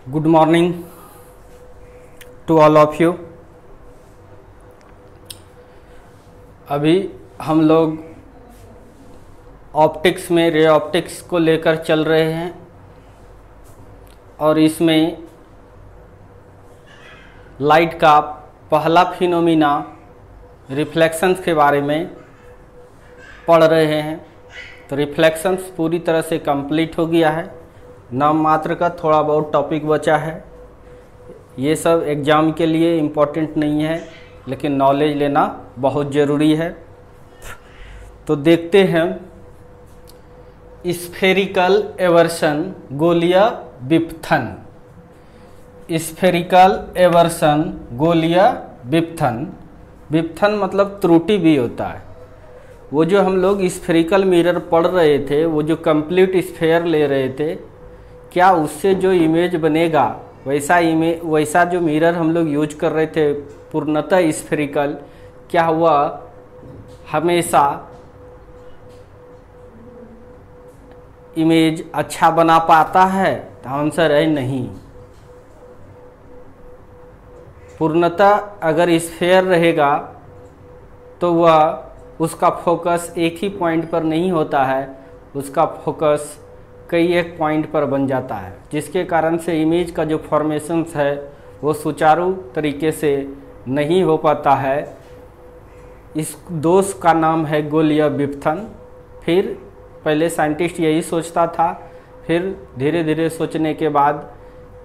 Good morning to all of you. अभी हम लोग ऑप्टिक्स में रे ऑप्टिक्स को लेकर चल रहे हैं और इसमें लाइट का पहला फिनोमिना रिफ्लेक्शंस के बारे में पढ़ रहे हैं। तो रिफ्लेक्शंस पूरी तरह से कंप्लीट हो गया है, नाम मात्र का थोड़ा बहुत टॉपिक बचा है। ये सब एग्ज़ाम के लिए इम्पोर्टेंट नहीं है, लेकिन नॉलेज लेना बहुत ज़रूरी है। तो देखते हैं स्फेरिकल एवर्सन गोलीय विपथन। स्फेरिकल एवर्सन गोलीय विपथन, विपथन मतलब त्रुटि भी होता है। वो जो हम लोग स्फेरिकल मिरर पढ़ रहे थे, वो जो कंप्लीट स्फेयर ले रहे थे, क्या उससे जो इमेज बनेगा वैसा जो मिरर हम लोग यूज कर रहे थे पूर्णतः स्फेरिकल, क्या हुआ हमेशा इमेज अच्छा बना पाता है? तो आंसर है नहीं। पूर्णतः अगर स्फेयर रहेगा तो वह उसका फोकस एक ही पॉइंट पर नहीं होता है, उसका फोकस कई एक पॉइंट पर बन जाता है, जिसके कारण से इमेज का जो फॉर्मेशंस है वो सुचारू तरीके से नहीं हो पाता है। इस दोष का नाम है गोलीय विपथन। फिर पहले साइंटिस्ट यही सोचता था, फिर धीरे धीरे सोचने के बाद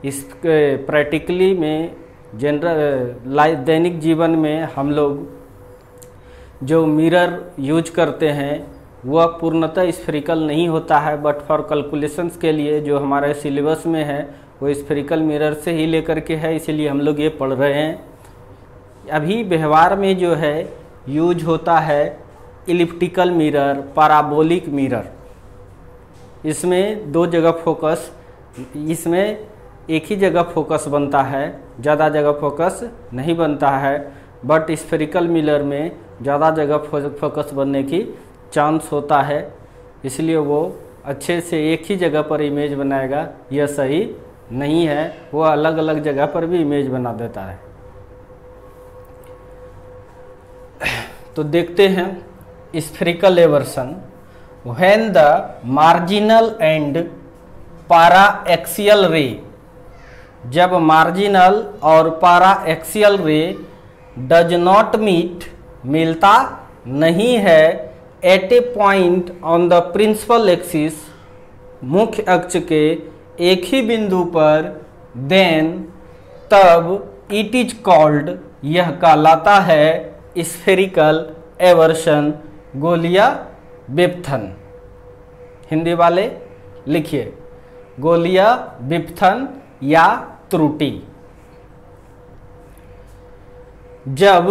इस प्रैक्टिकली में जनरल दैनिक जीवन में हम लोग जो मिरर यूज करते हैं वह पूर्णतः स्फेरिकल नहीं होता है, बट फॉर कैलकुलेशंस के लिए जो हमारे सिलेबस में है वो स्फेरिकल मिरर से ही लेकर के है, इसीलिए हम लोग ये पढ़ रहे हैं। अभी व्यवहार में जो है यूज होता है इलिप्टिकल मिरर, पैराबोलिक मिरर। इसमें दो जगह फोकस, इसमें एक ही जगह फोकस बनता है, ज़्यादा जगह फोकस नहीं बनता है। बट स्फेरिकल मिरर में ज़्यादा जगह फोकस बनने की चांस होता है, इसलिए वो अच्छे से एक ही जगह पर इमेज बनाएगा, यह सही नहीं है। वो अलग अलग जगह पर भी इमेज बना देता है। तो देखते हैं spherical aberration when the marginal and para axial ray, जब मार्जिनल और para axial ray does not meet, मिलता नहीं है, at a point on the principal axis, मुख्य अक्ष के एक ही बिंदु पर, देन तब इट इज कॉल्ड, यह कहलाता है स्फेरिकल एवर्सन गोलीय विपथन। हिंदी वाले लिखिए, गोलीय विपथन या त्रुटि। जब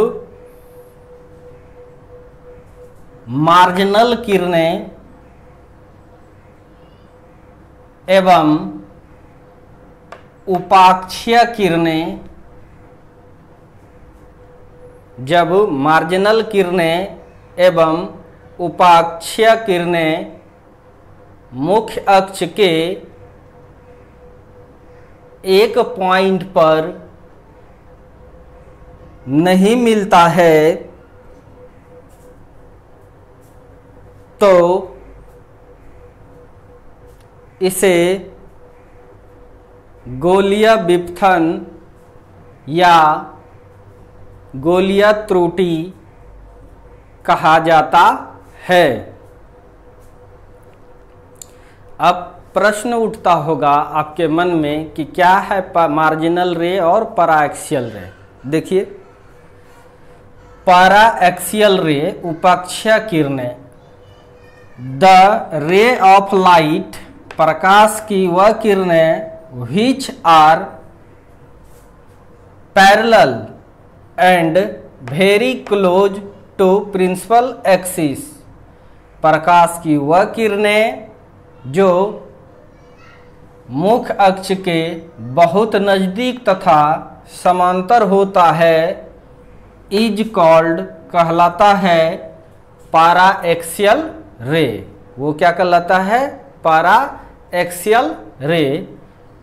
मार्जिनल किरणें एवं उपाक्षीय किरणें, जब मार्जिनल किरणें एवं उपाक्षीय किरणें मुख्य अक्ष के एक पॉइंट पर नहीं मिलता है, तो इसे गोलीय विपथन या गोलीय त्रुटि कहा जाता है। अब प्रश्न उठता होगा आपके मन में कि क्या है मार्जिनल रे और पैराएक्सियल रे। देखिए, पैराएक्सियल रे उपाक्षीय किरणें, द रे ऑफ लाइट, प्रकाश की वह किरणें, which are parallel and very close to principal axis, प्रकाश की वह किरणें जो मुख्य अक्ष के बहुत नज़दीक तथा समांतर होता है, इज कॉल्ड, कहलाता है पैराएक्सियल रे। वो क्या कहलाता है? पैराएक्सियल रे।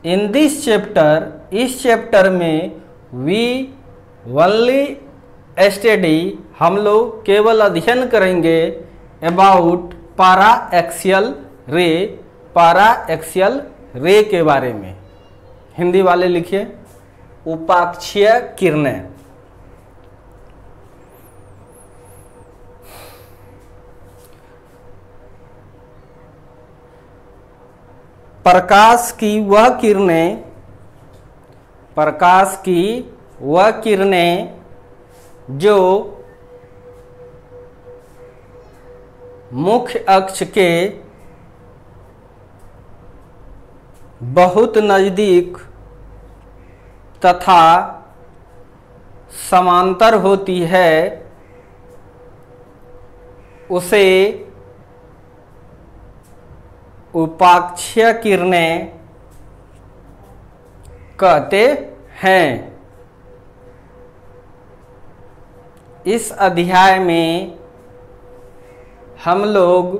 इन दिस चैप्टर, इस चैप्टर में वी ओनली स्टडी, हम लोग केवल अध्ययन करेंगे अबाउट पारा एक्सियल रे, पारा एक्सियल रे के बारे में। हिंदी वाले लिखिए उपाक्षीय किरणें। प्रकाश की वह किरणें, प्रकाश की वह किरणें जो मुख्य अक्ष के बहुत नज़दीक तथा समांतर होती है, उसे उपाक्षीय किरणें कहते हैं। इस अध्याय में हम लोग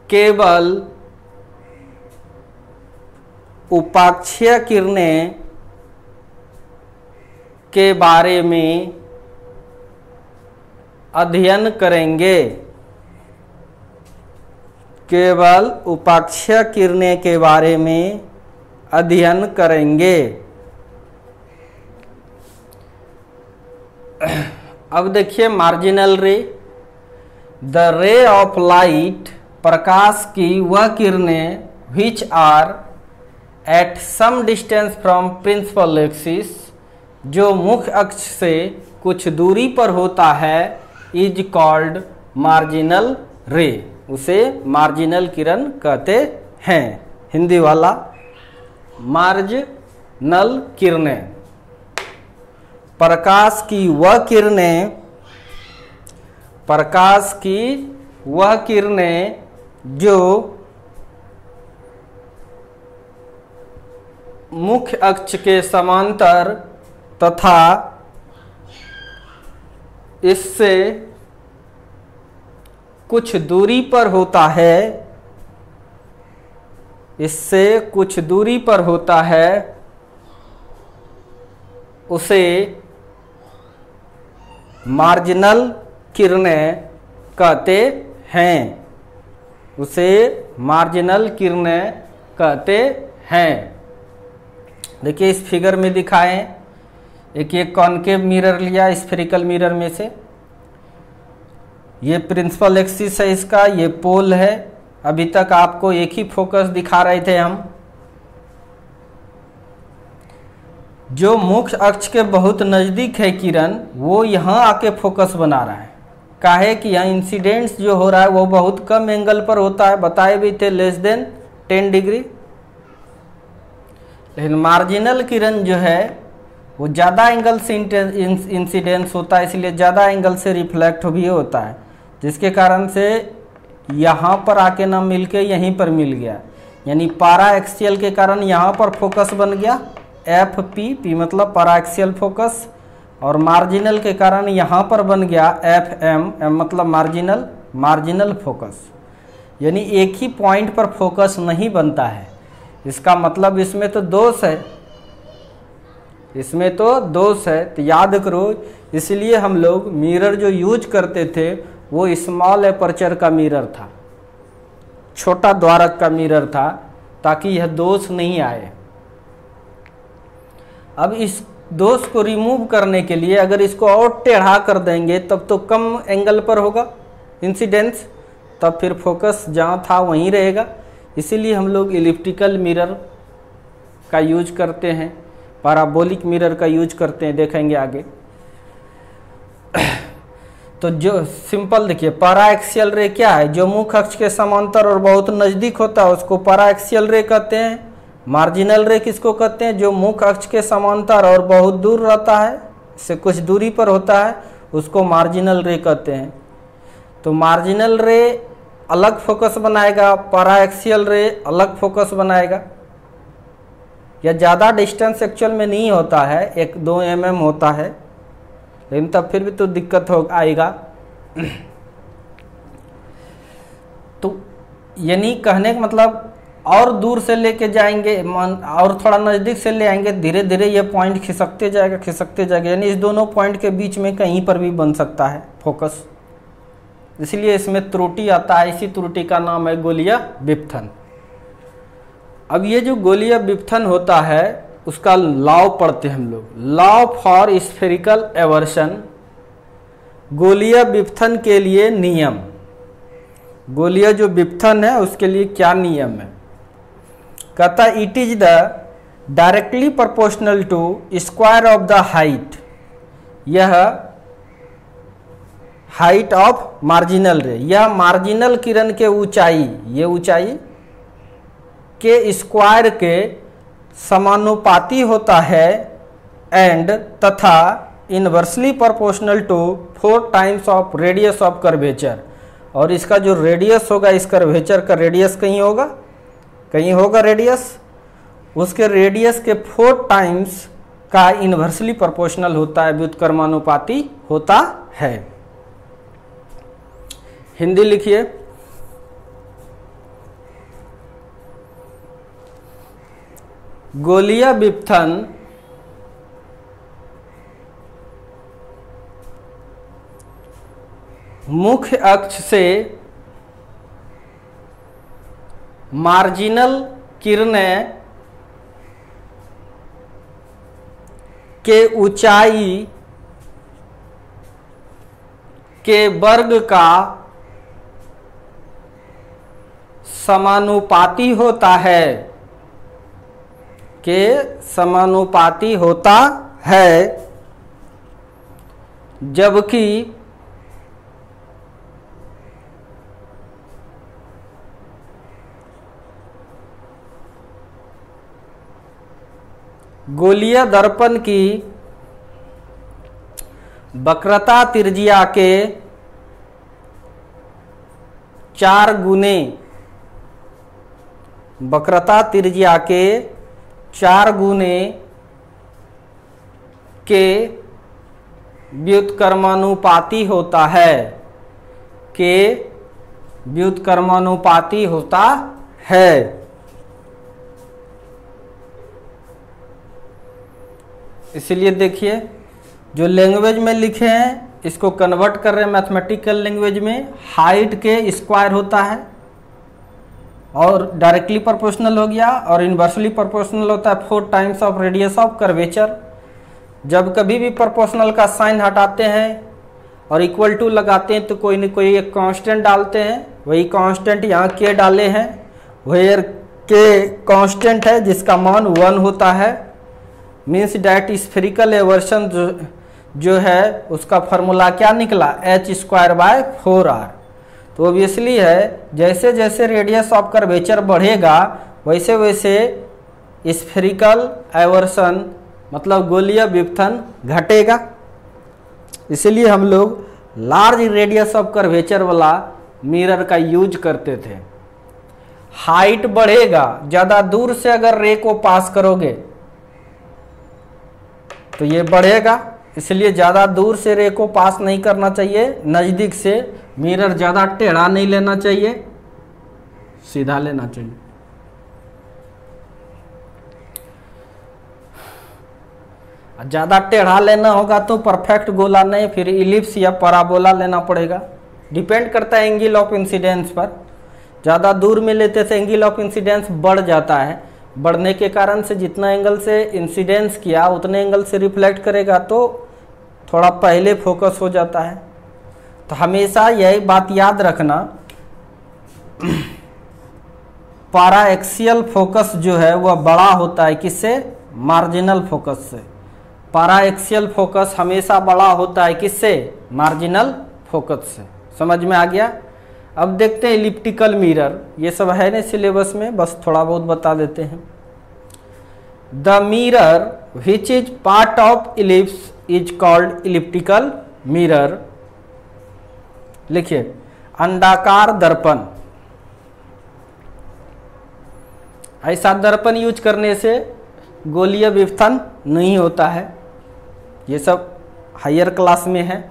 केवल उपाक्षीय किरणें के बारे में अध्ययन करेंगे, केवल उपाक्षीय किरणें के बारे में अध्ययन करेंगे। अब देखिए मार्जिनल रे, द रे ऑफ लाइट, प्रकाश की वह किरणें which are at some distance from principal axis, जो मुख्य अक्ष से कुछ दूरी पर होता है, इज कॉल्ड मार्जिनल रे, उसे मार्जिनल किरण कहते हैं। हिंदी वाला मार्जिनल किरणें, प्रकाश की वह किरणें, प्रकाश की वह किरणें जो मुख्य अक्ष के समांतर तथा इससे कुछ दूरी पर होता है, इससे कुछ दूरी पर होता है, उसे मार्जिनल किरणें कहते हैं, उसे मार्जिनल किरणें कहते हैं। देखिए इस फिगर में दिखाएं, एक ये कॉनकेव मिरर लिया स्फेरिकल मिरर में से, ये प्रिंसिपल एक्सिस है इसका, ये पोल है। अभी तक आपको एक ही फोकस दिखा रहे थे हम, जो मुख्य अक्ष के बहुत नज़दीक है किरण, वो यहाँ आके फोकस बना रहा है। काहे कि यहाँ इंसिडेंट्स जो हो रहा है वो बहुत कम एंगल पर होता है, बताए भी थे लेस देन 10 डिग्री। लेकिन मार्जिनल किरण जो है वो ज़्यादा एंगल से इंसिडेंस होता है, इसलिए ज़्यादा एंगल से रिफ्लेक्ट भी होता है, जिसके कारण से यहाँ पर आके ना मिल के यहीं पर मिल गया, यानी पारा एक्सियल के कारण यहाँ पर फोकस बन गया एफ पी, पी मतलब पारा एक्सियल फोकस, और मार्जिनल के कारण यहाँ पर बन गया एफ एम, एम मतलब मार्जिनल, मार्जिनल फोकस। यानी एक ही पॉइंट पर फोकस नहीं बनता है, इसका मतलब इसमें तो दोष है, इसमें तो दोष है। तो याद करो, इसलिए हम लोग मिरर जो यूज करते थे वो स्मॉल एपर्चर का मिरर था, छोटा द्वारक का मिरर था, ताकि यह दोष नहीं आए। अब इस दोष को रिमूव करने के लिए अगर इसको और टेढ़ा कर देंगे तब तो कम एंगल पर होगा इंसिडेंस, तब फिर फोकस जहाँ था वहीं रहेगा। इसीलिए हम लोग इलिप्टिकल मिरर का यूज करते हैं, पैराबोलिक मिरर का यूज करते हैं, देखेंगे आगे। तो जो सिंपल देखिए, पैरा एक्सियल रे क्या है, जो मुख्य अक्ष के समांतर और बहुत नज़दीक होता है उसको पैरा एक्सियल रे कहते हैं। मार्जिनल रे किसको कहते हैं, जो मुख्य अक्ष के समांतर और बहुत दूर रहता है, इससे कुछ दूरी पर होता है, उसको मार्जिनल रे कहते हैं। तो मार्जिनल रे अलग फोकस बनाएगा, पैरा एक्सियल रे अलग फोकस बनाएगा। या ज़्यादा डिस्टेंस एक्चुअल में नहीं होता है, 1-2 mm होता है, लेकिन तब फिर भी तो दिक्कत हो आएगा। तो यानी कहने का मतलब और दूर से लेके जाएंगे और थोड़ा नज़दीक से ले आएंगे, धीरे धीरे ये पॉइंट खिसकते जाएगा, यानी इस दोनों पॉइंट के बीच में कहीं पर भी बन सकता है फोकस, इसलिए इसमें त्रुटि आता है। इसी त्रुटि का नाम है गोलीय विपथन। अब ये जो गोलीय विपथन होता है उसका लॉ पढ़ते हैं हम लोग, लॉ फॉर स्फेरिकल एवर्शन, गोलीय विपथन के लिए नियम। गोलीय जो विपथन है उसके लिए क्या नियम है? कहता it is the directly proportional to square of the height, यह हाइट ऑफ मार्जिनल रे, यह मार्जिनल किरण के ऊंचाई, ये ऊंचाई के स्क्वायर के समानुपाती होता है, एंड तथा inversely proportional to 4 times of radius of curvature, और इसका जो रेडियस होगा, इस कर्वेचर का रेडियस कहीं होगा रेडियस, उसके रेडियस के 4 टाइम्स का इनवर्सली प्रोपोर्शनल होता है, व्युत्क्रमानुपाती होता है। हिंदी लिखिए, गोलीय विपथन मुख्य अक्ष से मार्जिनल किरणें के ऊंचाई के वर्ग का समानुपाती होता है, के समानुपाती होता है, जबकि गोलीय दर्पण की वक्रता त्रिज्या के 4 गुने, वक्रता त्रिज्या के 4 गुने के व्युत्क्रमानुपाती होता है, के व्युत्क्रमानुपाती होता है। इसलिए देखिए जो लैंग्वेज में लिखे हैं इसको कन्वर्ट कर रहे हैं मैथमेटिकल लैंग्वेज में, हाइट के स्क्वायर होता है और डायरेक्टली प्रोपोर्शनल हो गया, और इनवर्सली प्रोपोर्शनल होता है 4 times of radius of curvature. जब कभी भी प्रोपोर्शनल का साइन हटाते हैं और इक्वल टू लगाते हैं तो कोई न कोई एक कांस्टेंट डालते हैं, वही कांस्टेंट यहाँ के डाले हैं, वेयर के कांस्टेंट है जिसका मान 1 होता है, मीन्स डैट स्फेरिकल एवर्शन जो है उसका फॉर्मूला क्या निकला, h²/4r। तो ऑब्वियसली है जैसे जैसे रेडियस ऑफ कर्वेचर बढ़ेगा वैसे वैसे स्फेरिकल एवर्शन मतलब गोलीय विपथन घटेगा। इसीलिए हम लोग लार्ज रेडियस ऑफ कर्वेचर वाला मिरर का यूज करते थे। हाइट बढ़ेगा, ज़्यादा दूर से अगर रे को पास करोगे तो ये बढ़ेगा, इसलिए ज़्यादा दूर से रे को पास नहीं करना चाहिए, नज़दीक से मिरर ज़्यादा टेढ़ा नहीं लेना चाहिए, सीधा लेना चाहिए। ज़्यादा टेढ़ा लेना होगा तो परफेक्ट गोला नहीं, फिर इलिप्स या पराबोला लेना पड़ेगा, डिपेंड करता है एंगल ऑफ इंसिडेंस पर। ज़्यादा दूर में लेते से एंगल ऑफ इंसिडेंस बढ़ जाता है, बढ़ने के कारण से जितना एंगल से इंसिडेंस किया उतने एंगल से रिफ्लेक्ट करेगा तो थोड़ा पहले फोकस हो जाता है। तो हमेशा यही बात याद रखना, पारा एक्सियल फोकस जो है वह बड़ा होता है किससे, मार्जिनल फोकस से। पारा एक्सियल फोकस हमेशा बड़ा होता है किससे, मार्जिनल फोकस से। समझ में आ गया। अब देखते हैं इलिप्टिकल मिरर, ये सब है ना सिलेबस में, बस थोड़ा बहुत बता देते हैं। The mirror which is part of ellipse is called elliptical mirror. लिखिए, अंडाकार दर्पण, ऐसा दर्पण यूज करने से गोलीय विपथन नहीं होता है, ये सब हायर क्लास में है।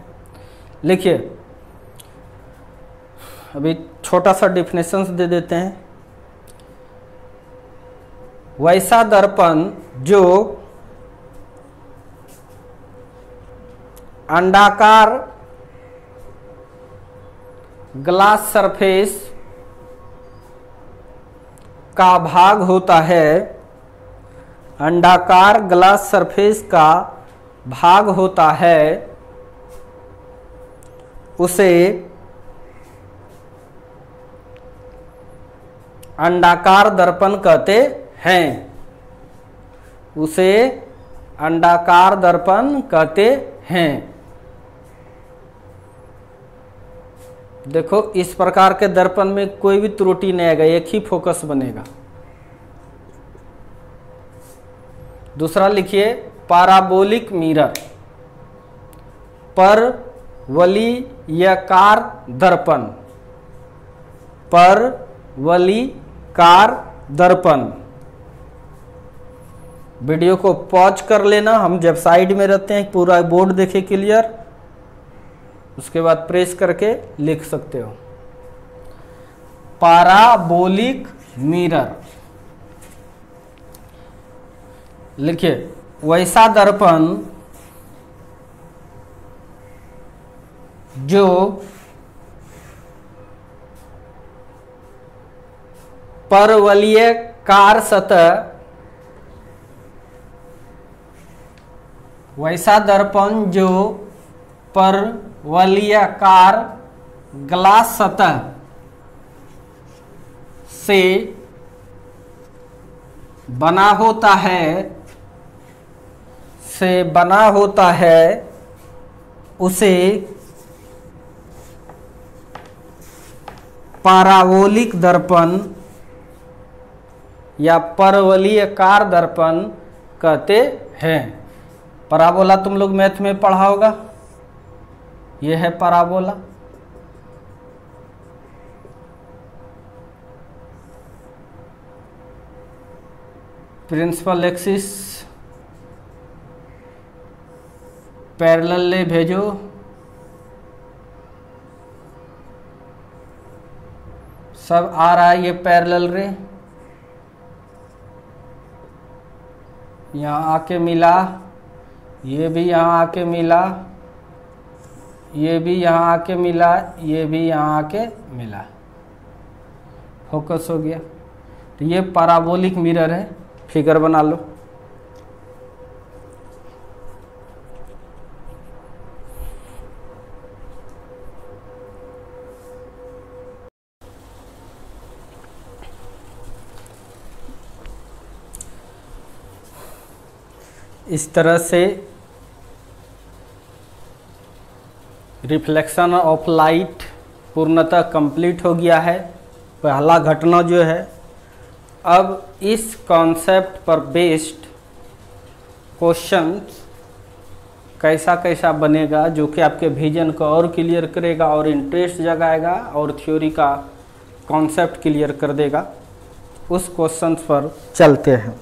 लिखिए, अभी छोटा सा डिफिनेशंस दे देते हैं। वैसा दर्पण जो अंडाकार ग्लास सरफेस का भाग होता है, अंडाकार ग्लास सरफेस का भाग होता है, उसे अंडाकार दर्पण कहते हैं। उसे अंडाकार दर्पण कहते हैं। देखो, इस प्रकार के दर्पण में कोई भी त्रुटि नहीं आएगा, एक ही फोकस बनेगा। दूसरा लिखिए पैराबोलिक मिरर, परवलयकार दर्पण, परवलयकार दर्पण। वीडियो को पॉज कर लेना, हम जब साइड में रहते हैं पूरा बोर्ड देखे क्लियर, उसके बाद प्रेस करके लिख सकते हो। पैराबोलिक मिरर लिखिए वैसा दर्पण जो परवलयकार सतह, वैसा दर्पण जो परवलयकार ग्लास सतह से बना होता है, उसे पैराबोलिक दर्पण या परवलयकार दर्पण कहते हैं। पैराबोला तुम लोग मैथ में पढ़ा होगा, यह है पैराबोला। प्रिंसिपल एक्सिस पैरेलल ले भेजो, सब आ रहा है ये पैरेलल रे, यहाँ आके मिला, ये भी यहाँ आके मिला, ये भी यहाँ आके मिला, ये भी यहाँ आके मिला, फोकस हो गया। तो ये पैराबोलिक मिरर है, फिगर बना लो। इस तरह से रिफ्लेक्शन ऑफ लाइट पूर्णतः कंप्लीट हो गया है, पहला घटना जो है। अब इस कॉन्सेप्ट पर बेस्ड क्वेश्चंस कैसा कैसा बनेगा, जो कि आपके विजन को और क्लियर करेगा और इंटरेस्ट जगाएगा और थ्योरी का कॉन्सेप्ट क्लियर कर देगा, उस क्वेश्चंस पर चलते हैं।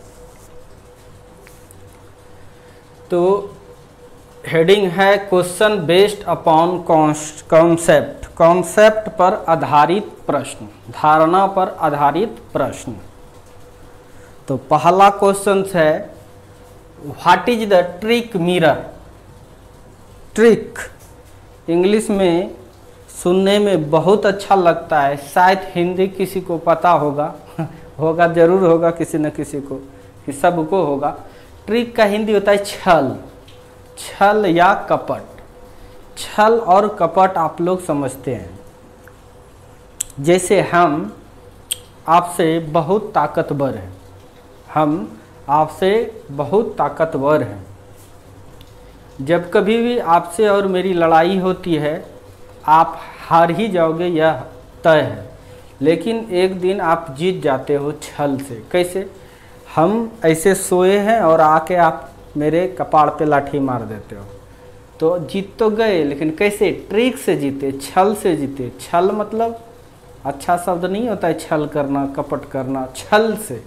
तो हेडिंग है question based upon concept, concept पर आधारित प्रश्न, धारणा पर आधारित प्रश्न। तो पहला क्वेश्चन है what is the trick mirror. Trick English में सुनने में बहुत अच्छा लगता है, शायद हिंदी किसी को पता होगा होगा जरूर होगा किसी न किसी को, कि सबको होगा। ट्रिक का हिंदी होता है छल, छल या कपट। छल और कपट आप लोग समझते हैं। जैसे हम आपसे बहुत ताकतवर हैं, हम आपसे बहुत ताकतवर हैं। जब कभी भी आपसे और मेरी लड़ाई होती है, आप हार ही जाओगे, यह तय है। लेकिन एक दिन आप जीत जाते हो छल से। कैसे? हम ऐसे सोए हैं और आके आप मेरे कपाड़ पे लाठी मार देते हो, तो जीत तो गए, लेकिन कैसे? ट्रिक से जीते, छल से जीते। छल मतलब अच्छा शब्द नहीं होता है छल करना, कपट करना, छल से।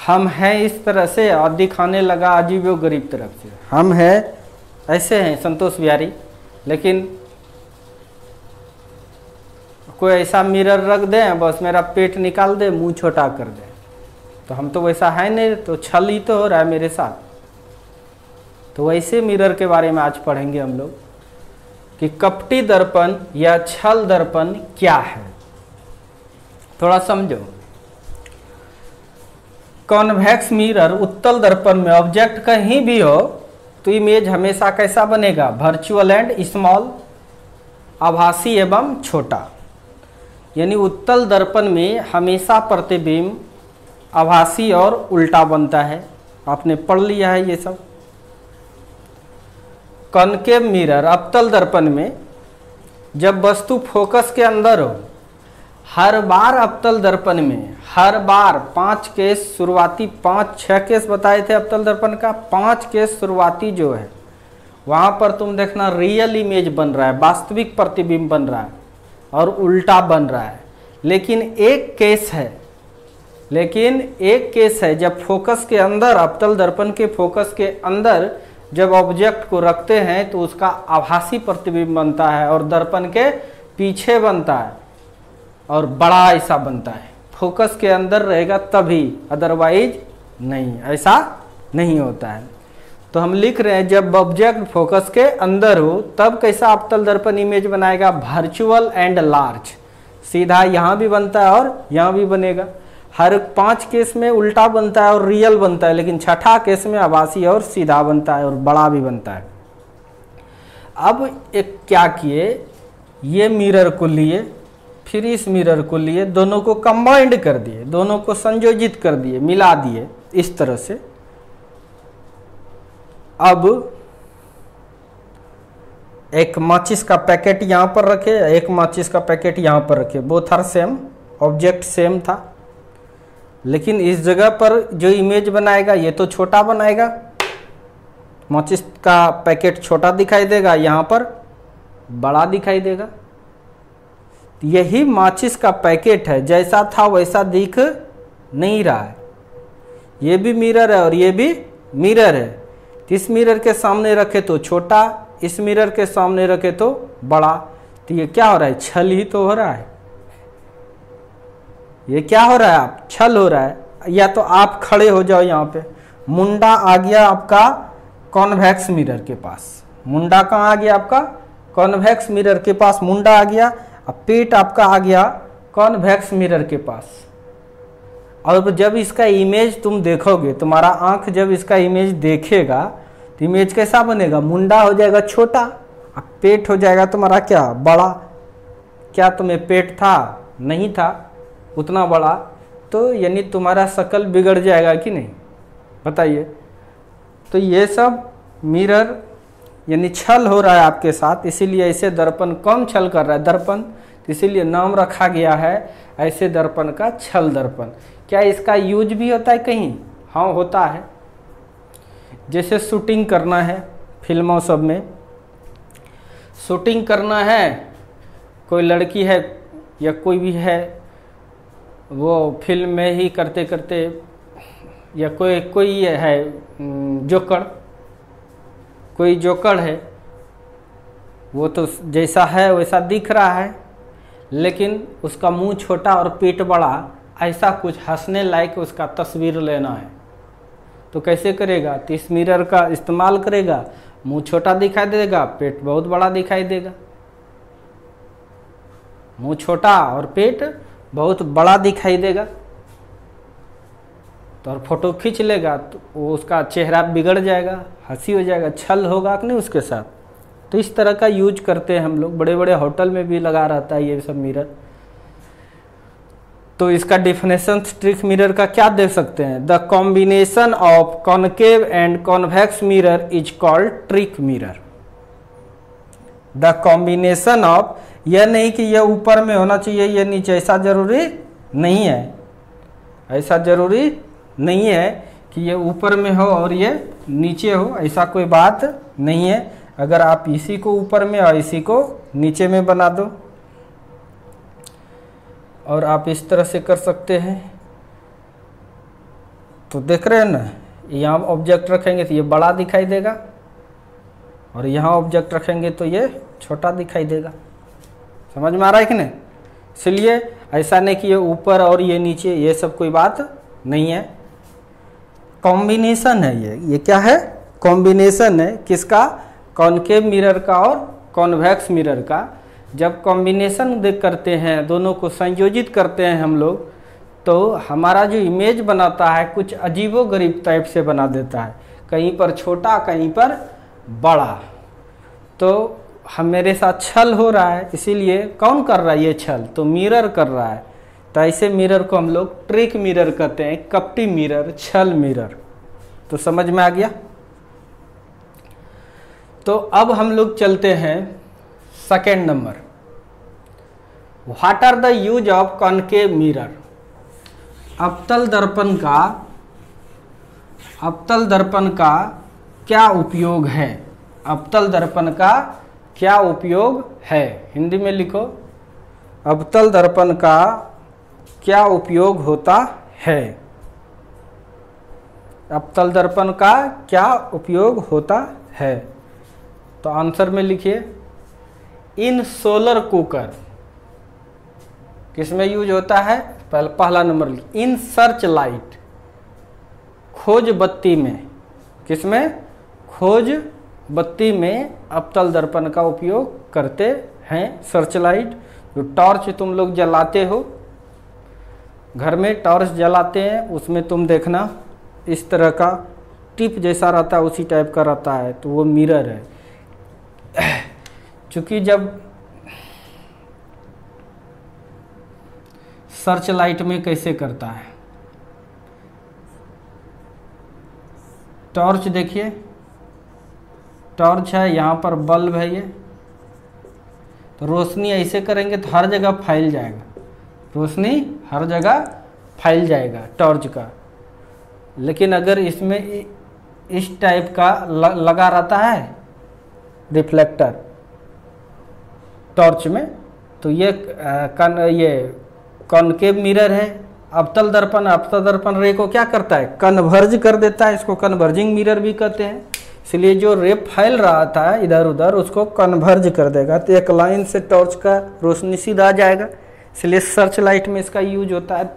हम हैं इस तरह से और दिखाने लगा अजीबो गरीब तरफ से। हम हैं ऐसे हैं संतोष बिहारी, लेकिन कोई ऐसा मिरर रख दे, बस मेरा पेट निकाल दे, मुंह छोटा कर दे, तो हम तो वैसा है नहीं, तो छल ही तो हो रहा है मेरे साथ। तो वैसे मिरर के बारे में आज पढ़ेंगे हम लोग कि कपटी दर्पण या छल दर्पण क्या है, थोड़ा समझो। कॉन्वेक्स मिरर उत्तल दर्पण में ऑब्जेक्ट कहीं भी हो तो इमेज हमेशा कैसा बनेगा, वर्चुअल एंड स्मॉल, आभासी एवं छोटा। यानी उत्तल दर्पण में हमेशा प्रतिबिंब आभासी और उल्टा बनता है, आपने पढ़ लिया है ये सब। कॉनकेव मिरर अवतल दर्पण में जब वस्तु फोकस के अंदर हो, हर बार अवतल दर्पण में हर बार 5 केस शुरुआती 5-6 केस बताए थे अवतल दर्पण का, 5 केस शुरुआती जो है वहाँ पर तुम देखना रियल इमेज बन रहा है, वास्तविक प्रतिबिंब बन रहा है और उल्टा बन रहा है। लेकिन एक केस है जब फोकस के अंदर, अवतल दर्पण के फोकस के अंदर जब ऑब्जेक्ट को रखते हैं तो उसका आभासी प्रतिबिंब बनता है और दर्पण के पीछे बनता है और बड़ा ऐसा बनता है। फोकस के अंदर रहेगा तभी, अदरवाइज नहीं, ऐसा नहीं होता है। तो हम लिख रहे हैं जब ऑब्जेक्ट फोकस के अंदर हो तब कैसा अवतल दर्पण इमेज बनाएगा, वर्चुअल एंड लार्ज। सीधा यहाँ भी बनता है और यहाँ भी बनेगा। हर 5 केस में उल्टा बनता है और रियल बनता है, लेकिन छठा केस में आभासी और सीधा बनता है और बड़ा भी बनता है। अब एक क्या किए, ये मिरर को लिए, फिर इस मिरर को लिए, दोनों को कंबाइंड कर दिए, दोनों को संयोजित कर दिए, मिला दिए इस तरह से। अब एक माचिस का पैकेट यहाँ पर रखे, एक माचिस का पैकेट यहाँ पर रखे, both are same, object same था, लेकिन इस जगह पर जो इमेज बनाएगा ये तो छोटा बनाएगा, माचिस का पैकेट छोटा दिखाई देगा, यहाँ पर बड़ा दिखाई देगा। यही माचिस का पैकेट है, जैसा था वैसा दिख नहीं रहा है। ये भी मिरर है और ये भी मिरर है। इस मिरर के सामने रखे तो छोटा, इस मिरर के सामने रखे तो बड़ा। तो ये क्या हो रहा है, छल ही तो हो रहा है। ये क्या हो रहा है, आप छल हो रहा है। या तो आप खड़े हो जाओ यहाँ पे, मुंडा आ गया आपका कॉन्वेक्स मिरर के पास, मुंडा कहाँ आ गया आपका, कॉन्वेक्स मिरर के पास मुंडा आ गया, अब पेट आपका आ गया कॉन्वेक्स मिरर के पास। और जब इसका इमेज तुम देखोगे, तुम्हारा आंख जब इसका इमेज देखेगा तो इमेज कैसा बनेगा, मुंडा हो जाएगा छोटा, अब पेट हो जाएगा तुम्हारा क्या, बड़ा। क्या तुम्हें पेट था, नहीं था उतना बड़ा, तो यानी तुम्हारा शक्ल बिगड़ जाएगा कि नहीं, बताइए। तो ये सब मिरर यानी छल हो रहा है आपके साथ, इसीलिए ऐसे दर्पण कौन छल कर रहा है, दर्पण। इसीलिए नाम रखा गया है ऐसे दर्पण का छल दर्पण। क्या इसका यूज भी होता है कहीं, हाँ होता है। जैसे शूटिंग करना है, फिल्मों सब में शूटिंग करना है, कोई लड़की है या कोई भी है, वो फिल्म में ही करते करते, या कोई है जोकर, कोई जोकर है, वो तो जैसा है वैसा दिख रहा है, लेकिन उसका मुंह छोटा और पेट बड़ा, ऐसा कुछ हंसने लायक उसका तस्वीर लेना है तो कैसे करेगा, तो इस मिरर का इस्तेमाल करेगा। मुंह छोटा दिखाई देगा, पेट बहुत बड़ा दिखाई देगा, मुंह छोटा और पेट बहुत बड़ा दिखाई देगा, तो और फोटो खींच लेगा तो वो उसका चेहरा बिगड़ जाएगा, हंसी हो जाएगा, छल होगा कि नहीं उसके साथ। तो इस तरह का यूज करते हैं हम लोग, बड़े बड़े होटल में भी लगा रहता है ये सब मिरर। तो इसका डेफिनेशन ट्रिक मिरर का क्या दे सकते हैं, the combination of concave and convex mirror is called trick mirror. The combination of, यह नहीं कि यह ऊपर में होना चाहिए यह नीचे, ऐसा जरूरी नहीं है, ऐसा जरूरी नहीं है कि ये ऊपर में हो और ये नीचे हो, ऐसा कोई बात नहीं है। अगर आप इसी को ऊपर में और इसी को नीचे में बना दो, और आप इस तरह से कर सकते हैं, तो देख रहे हैं ना, यहाँ ऑब्जेक्ट रखेंगे तो ये बड़ा दिखाई देगा और यहाँ ऑब्जेक्ट रखेंगे तो ये छोटा दिखाई देगा। समझ में आ रहा है कि नहीं। इसलिए ऐसा नहीं कि ये ऊपर और ये नीचे, ये सब कोई बात नहीं है। कॉम्बिनेशन है ये क्या है? कॉम्बिनेशन है किसका? कॉनकेव मिरर का और कॉन्वेक्स मिरर का। जब कॉम्बिनेशन करते हैं, दोनों को संयोजित करते हैं हम लोग, तो हमारा जो इमेज बनाता है कुछ अजीबोगरीब टाइप से बना देता है, कहीं पर छोटा कहीं पर बड़ा। तो हम मेरे साथ छल हो रहा है, इसीलिए कौन कर रहा है ये छल? तो मिरर कर रहा है। तो ऐसे मिरर को हम लोग ट्रिक मिरर कहते हैं, कपटी मिरर, छल मिरर। तो समझ में आ गया? तो अब हम लोग चलते हैं second number, what are the use of concave mirror. अवतल दर्पण का क्या उपयोग है? अवतल दर्पण का क्या उपयोग है? हिंदी में लिखो, अवतल दर्पण का क्या उपयोग होता है? अवतल दर्पण का क्या उपयोग होता है? तो आंसर में लिखिए, इन सोलर कुकर। किसमें यूज होता है? पहला नंबर लिखिए, इन सर्च लाइट, खोज बत्ती में। किसमें? खोज बत्ती में अवतल दर्पण का उपयोग करते हैं। सर्च लाइट, जो टॉर्च तुम लोग जलाते हो, घर में टॉर्च जलाते हैं, उसमें तुम देखना इस तरह का टिप जैसा रहता है, उसी टाइप का रहता है, तो वो मिरर है। चूंकि जब सर्च लाइट में कैसे करता है, टॉर्च देखिए, टॉर्च है, यहाँ पर बल्ब है ये, तो रोशनी ऐसे करेंगे तो हर जगह फैल जाएगा, रोशनी हर जगह फैल जाएगा टॉर्च का। लेकिन अगर इसमें इस टाइप का लगा रहता है रिफ्लेक्टर टॉर्च में, तो ये कॉनकेव मिरर है। अवतल दर्पण रे को क्या करता है? कन्वर्ज कर देता है, इसको कन्वर्जिंग मिरर भी कहते हैं। इसलिए जो रे फैल रहा था इधर उधर, उसको कन्वर्ज कर देगा, तो एक लाइन से टॉर्च का रोशनी सीधा आ जाएगा। इसलिए सर्च लाइट में इसका यूज होता है।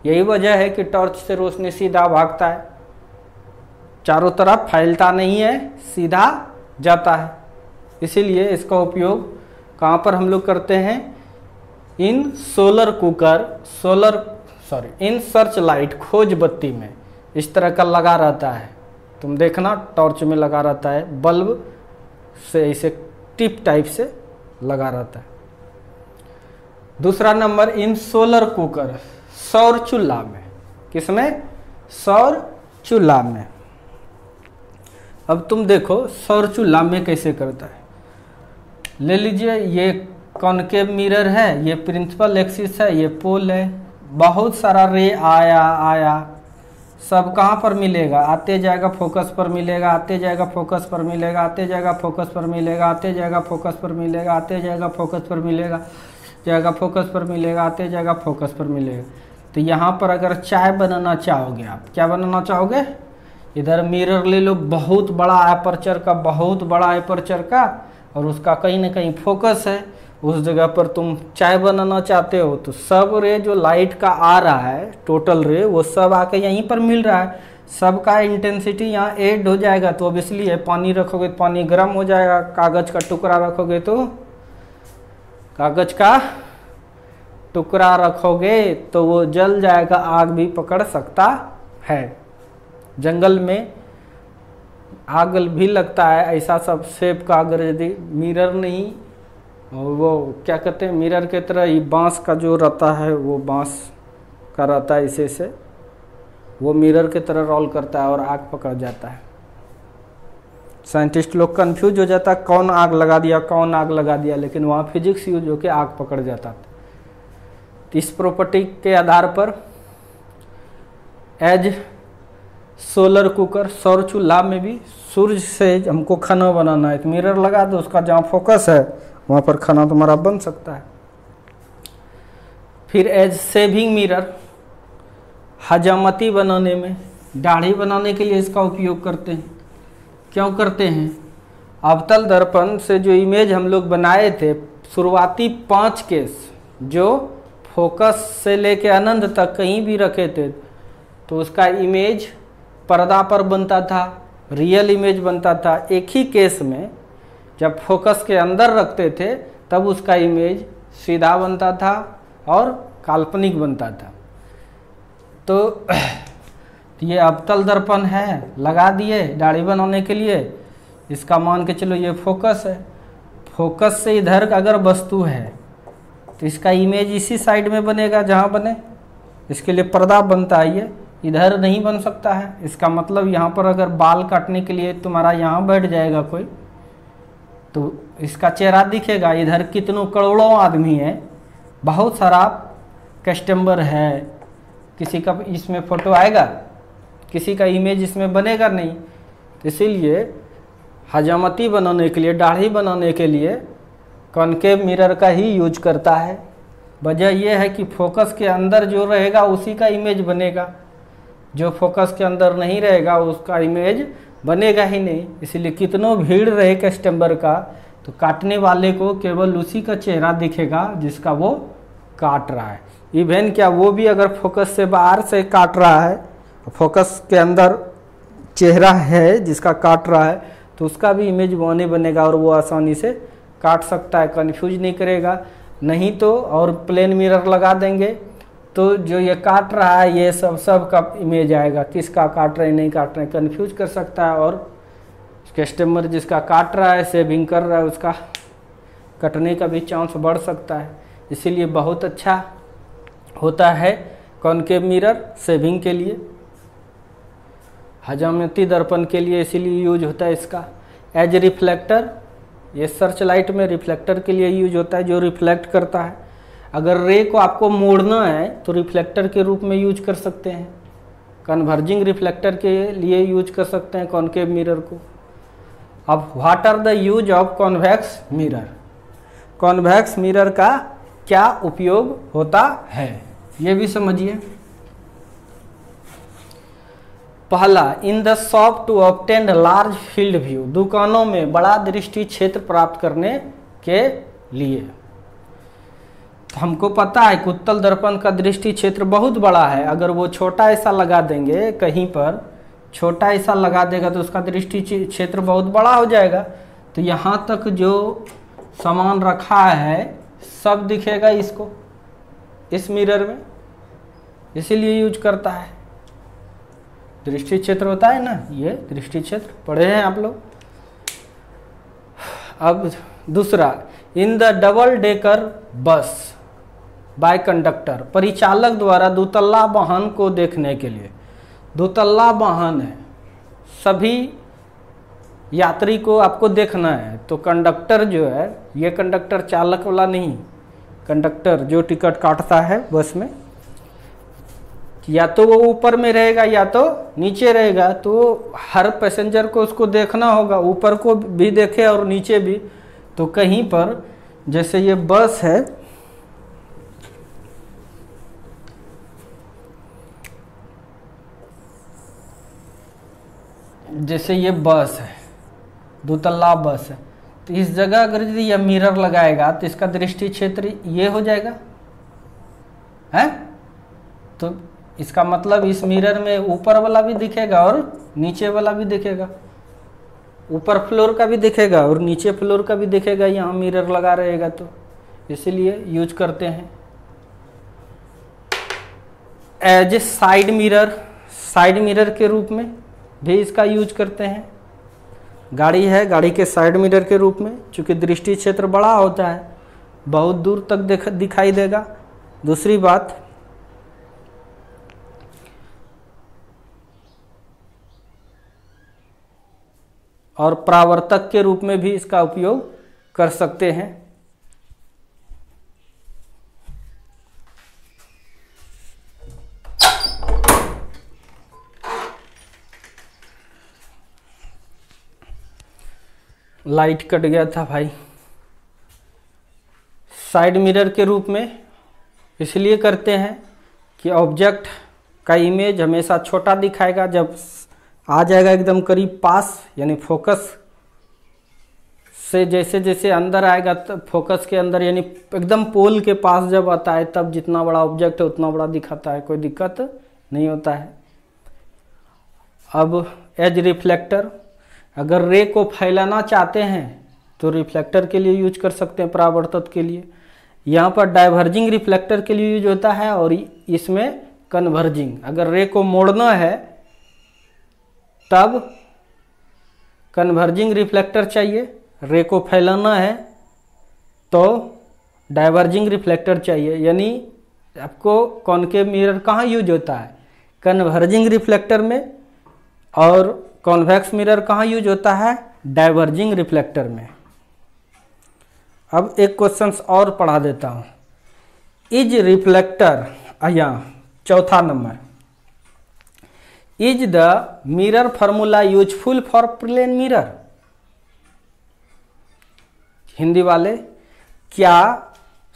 यही वजह है कि टॉर्च से रोशनी सीधा भागता है, चारों तरफ फैलता नहीं है, सीधा जाता है। इसीलिए इसका उपयोग कहाँ पर हम लोग करते हैं? In solar cooker, in search light, खोज बत्ती में इस तरह का लगा रहता है। तुम देखना टॉर्च में लगा रहता है, बल्ब से ऐसे टिप टाइप से लगा रहता है। दूसरा नंबर, इन सोलर कुकर, सौर चूल्हा में। किसमें? सौर चूल्हा में। अब तुम देखो सौर चूल्हा में कैसे करता है। ले लीजिए, ये कॉनकेव मिरर है, ये प्रिंसिपल एक्सिस है, ये पोल है, बहुत सारा रे आया, सब कहाँ पर मिलेगा? आते जाएगा फोकस पर मिलेगा, आते जाएगा फोकस पर मिलेगा, आते जाएगा फोकस पर मिलेगा, आते जाएगा फोकस पर मिलेगा, आते जाएगा फोकस पर मिलेगा, जाएगा फोकस पर मिलेगा, आते जाएगा फोकस पर मिलेगा। तो यहाँ पर अगर चाय बनाना चाहोगे, आप क्या बनाना चाहोगे? इधर मिरर ले लो, बहुत बड़ा एपर्चर का, बहुत बड़ा एपर्चर का, और उसका कहीं ना कहीं फोकस है, उस जगह पर तुम चाय बनाना चाहते हो, तो सब रे जो लाइट का आ रहा है, टोटल रे, वो सब आके यहीं पर मिल रहा है, सबका इंटेंसिटी यहाँ ऐड हो जाएगा। तो अब इसलिए पानी रखोगे तो पानी गर्म हो जाएगा, कागज का टुकड़ा रखोगे तो कागज का टुकड़ा रखोगे तो वो जल जाएगा, आग भी पकड़ सकता है। जंगल में आग भी लगता है, ऐसा सब शेप का अगर यदि मिरर नहीं, वो क्या कहते हैं, मिरर के तरह ही बांस का जो रहता है, वो बांस का रहता है, इसे से वो मिरर के तरह रोल करता है और आग पकड़ जाता है। साइंटिस्ट लोग कंफ्यूज हो जाता है, कौन आग लगा दिया, लेकिन वहाँ फिजिक्स यूज होकर आग पकड़ जाता था। इस प्रॉपर्टी के आधार पर एज सोलर कुकर, सौर चूल्हा में भी सूर्य से हमको खाना बनाना है, तो मिरर लगा दो, उसका जहाँ फोकस है वहाँ पर खाना तुम्हारा बन सकता है। फिर एज सेविंग मिरर, हजामती बनाने में, दाढ़ी बनाने के लिए इसका उपयोग करते हैं। क्यों करते हैं? अवतल दर्पण से जो इमेज हम लोग बनाए थे, शुरुआती 5 केस जो फोकस से लेके अनंत तक कहीं भी रखे थे, तो उसका इमेज पर्दा पर बनता था, रियल इमेज बनता था। एक ही केस में जब फोकस के अंदर रखते थे तब उसका इमेज सीधा बनता था और काल्पनिक बनता था। तो ये अवतल दर्पण है, लगा दिए दाढ़ी बनाने के लिए। इसका मान के चलो ये फोकस है। फोकस से इधर अगर वस्तु है तो इसका इमेज इसी साइड में बनेगा जहाँ बने। इसके लिए पर्दा बनता है, ये इधर नहीं बन सकता है। इसका मतलब यहाँ पर अगर बाल काटने के लिए तुम्हारा यहाँ बैठ जाएगा कोई, तो इसका चेहरा दिखेगा। इधर कितनों करोड़ों आदमी है, बहुत सारा कस्टमर है, किसी का इसमें फ़ोटो आएगा, किसी का इमेज इसमें बनेगा नहीं। तो इसीलिए हजामती बनाने के लिए, दाढ़ी बनाने के लिए कॉनकेव मिरर का ही यूज करता है। वजह यह है कि फोकस के अंदर जो रहेगा उसी का इमेज बनेगा, जो फोकस के अंदर नहीं रहेगा उसका इमेज बनेगा ही नहीं। इसलिए कितनों भीड़ रहे कस्टमर का, तो काटने वाले को केवल उसी का चेहरा दिखेगा जिसका वो काट रहा है। इवन क्या वो भी अगर फोकस से बाहर से काट रहा है, फोकस के अंदर चेहरा है जिसका काट रहा है, तो उसका भी इमेज बनेगा और वो आसानी से काट सकता है, कंफ्यूज नहीं करेगा। नहीं तो और प्लेन मिरर लगा देंगे तो जो ये काट रहा है ये सब का इमेज आएगा, किसका काट रहे नहीं काट रहे कंफ्यूज कर सकता है। और कस्टमर जिसका काट रहा है, सेविंग कर रहा है, उसका कटने का भी चांस बढ़ सकता है। इसीलिए बहुत अच्छा होता है कॉनकेव मिरर सेविंग के लिए, हजामती दर्पण के लिए इसीलिए यूज होता है इसका। एज रिफ्लेक्टर, ये सर्च लाइट में रिफ्लेक्टर के लिए यूज होता है, जो रिफ्लेक्ट करता है। अगर रे को आपको मोड़ना है तो रिफ्लेक्टर के रूप में यूज कर सकते हैं, कन्वर्जिंग रिफ्लेक्टर के लिए यूज कर सकते हैं कॉनकेव मिरर को। अब what are the use of convex mirror, convex mirror का क्या उपयोग होता है ये भी समझिए। पहला, in the shop to obtain large field view, दुकानों में बड़ा दृष्टि क्षेत्र प्राप्त करने के लिए। तो हमको पता है कि उत्तल दर्पण का दृष्टि क्षेत्र बहुत बड़ा है। अगर वो छोटा ऐसा लगा देंगे, कहीं पर छोटा ऐसा लगा देगा तो उसका दृष्टि क्षेत्र बहुत बड़ा हो जाएगा। तो यहाँ तक जो सामान रखा है सब दिखेगा इसको, इस मिरर में, इसीलिए यूज करता है। दृष्टि क्षेत्र होता है ना, ये दृष्टि क्षेत्र पढ़े हैं आप लोग। अब दूसरा, in the double decker bus by conductor, परिचालक द्वारा दुतल्ला वाहन को देखने के लिए। दुतल्ला वाहन है, सभी यात्री को आपको देखना है, तो कंडक्टर जो है, ये कंडक्टर चालक वाला नहीं, कंडक्टर जो टिकट काटता है बस में, या तो वो ऊपर में रहेगा या तो नीचे रहेगा। तो हर पैसेंजर को उसको देखना होगा, ऊपर को भी देखे और नीचे भी। तो कहीं पर जैसे ये बस है, जैसे ये बस है, दुतल्ला बस है, तो इस जगह अगर यदि यह मिरर लगाएगा तो इसका दृष्टि क्षेत्र ये हो जाएगा है। तो इसका मतलब इस मिरर में ऊपर वाला भी दिखेगा और नीचे वाला भी दिखेगा, ऊपर फ्लोर का भी दिखेगा और नीचे फ्लोर का भी दिखेगा, यहाँ मिरर लगा रहेगा। तो इसीलिए यूज करते हैं। As a side mirror, side mirror के रूप में भी इसका यूज करते हैं। गाड़ी है, गाड़ी के साइड मिरर के रूप में, चूंकि दृष्टि क्षेत्र बड़ा होता है, बहुत दूर तक दिखाई देगा। दूसरी बात, और परावर्तक के रूप में भी इसका उपयोग कर सकते हैं। लाइट कट गया था भाई। साइड मिरर के रूप में इसलिए करते हैं कि ऑब्जेक्ट का इमेज हमेशा छोटा दिखाएगा, जब आ जाएगा एकदम करीब पास, यानी फोकस से जैसे जैसे अंदर आएगा, तब फोकस के अंदर यानी एकदम पोल के पास जब आता है, तब जितना बड़ा ऑब्जेक्ट है उतना बड़ा दिखाता है, कोई दिक्कत नहीं होता है। अब एज रिफ्लेक्टर, अगर रे को फैलाना चाहते हैं तो रिफ्लेक्टर के लिए यूज कर सकते हैं, परावर्तक के लिए। यहाँ पर डाइवर्जिंग रिफ्लेक्टर के लिए यूज होता है और इसमें कन्वर्जिंग। अगर रे को मोड़ना है तब कन्वर्जिंग रिफ्लेक्टर चाहिए, रे को फैलाना है तो डाइवर्जिंग रिफ्लेक्टर चाहिए। यानी आपको कॉनकेव मिरर कहाँ यूज होता है? कन्वर्जिंग रिफ्लेक्टर में। और कॉन्वेक्स मिरर कहाँ यूज होता है? डाइवर्जिंग रिफ्लेक्टर में। अब एक क्वेश्चन और पढ़ा देता हूँ। इज रिफ्लेक्टर, यहाँ चौथा number, is the mirror formula useful for plane mirror? Hindi वाले, क्या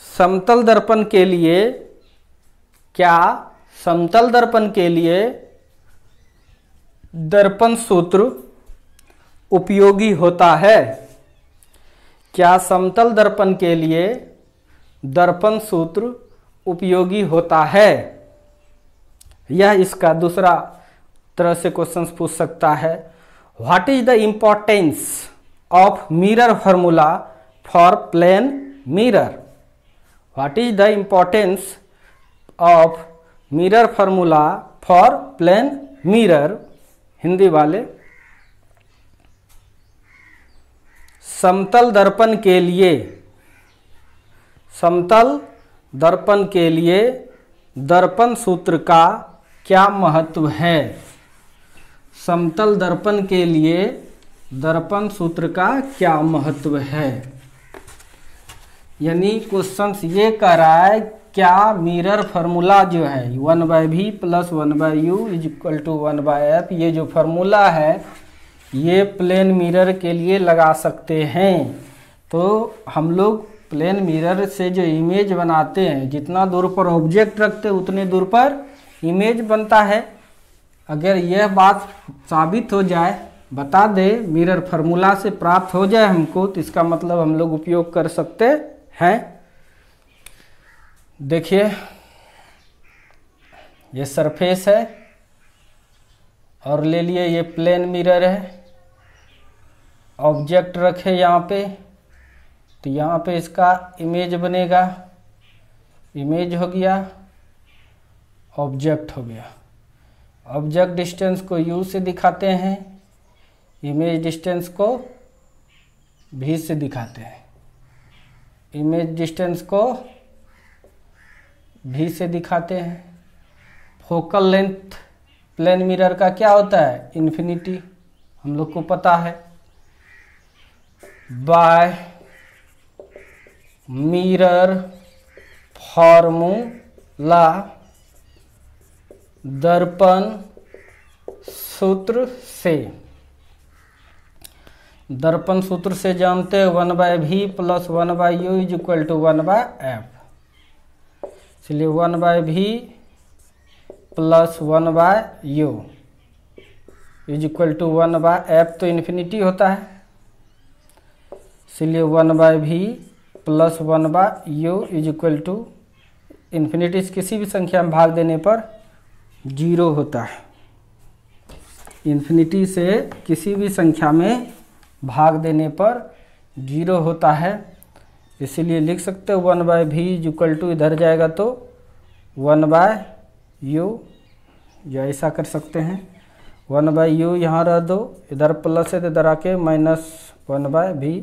समतल दर्पण के लिए, क्या समतल दर्पण के लिए दर्पण सूत्र उपयोगी होता है? क्या समतल दर्पण के लिए दर्पण सूत्र उपयोगी होता है? यह इसका दूसरा तरह से क्वेश्चन पूछ सकता है। What is the importance of mirror formula for plane mirror? What is the importance of mirror formula for plane mirror? Hindi वाले, समतल दर्पण के लिए, समतल दर्पण के लिए दर्पण सूत्र का क्या महत्व है? समतल दर्पण के लिए दर्पण सूत्र का क्या महत्व है? यानी क्वेश्चन ये कह रहा है, क्या मिरर फार्मूला जो है 1/v + 1/u = 1/f, ये जो फार्मूला है ये प्लेन मिरर के लिए लगा सकते हैं? तो हम लोग प्लेन मिरर से जो इमेज बनाते हैं, जितना दूर पर ऑब्जेक्ट रखते हैं उतने दूर पर इमेज बनता है। अगर यह बात साबित हो जाए, बता दे, मिरर फार्मूला से प्राप्त हो जाए हमको, तो इसका मतलब हम लोग उपयोग कर सकते हैं। देखिए ये सरफेस है और ले लिए ये प्लेन मिरर है, ऑब्जेक्ट रखे यहाँ पे, तो यहाँ पे इसका इमेज बनेगा, इमेज हो गया, ऑब्जेक्ट हो गया। ऑब्जेक्ट डिस्टेंस को u से दिखाते हैं, इमेज डिस्टेंस को v से दिखाते हैं। इमेज डिस्टेंस को v से दिखाते हैं। फोकल लेंथ प्लेन मिरर का क्या होता है? इन्फिनिटी, हम लोग को पता है। बाय मिरर फॉर्मूला, दर्पण सूत्र से, दर्पण सूत्र से जानते हैं 1/v + 1/u = 1/f। इसलिए 1/v + 1/u = 1/f, तो इन्फिनिटी होता है। इसलिए 1/v + 1/u = इन्फिनिटी से किसी भी संख्या में भाग देने पर 0 होता है। इन्फिनिटी से किसी भी संख्या में भाग देने पर 0 होता है। इसीलिए लिख सकते हो 1/v = इधर जाएगा तो 1/u, या ऐसा कर सकते हैं 1/u यहाँ रह दो, इधर प्लस है तो इधर आके -1/v,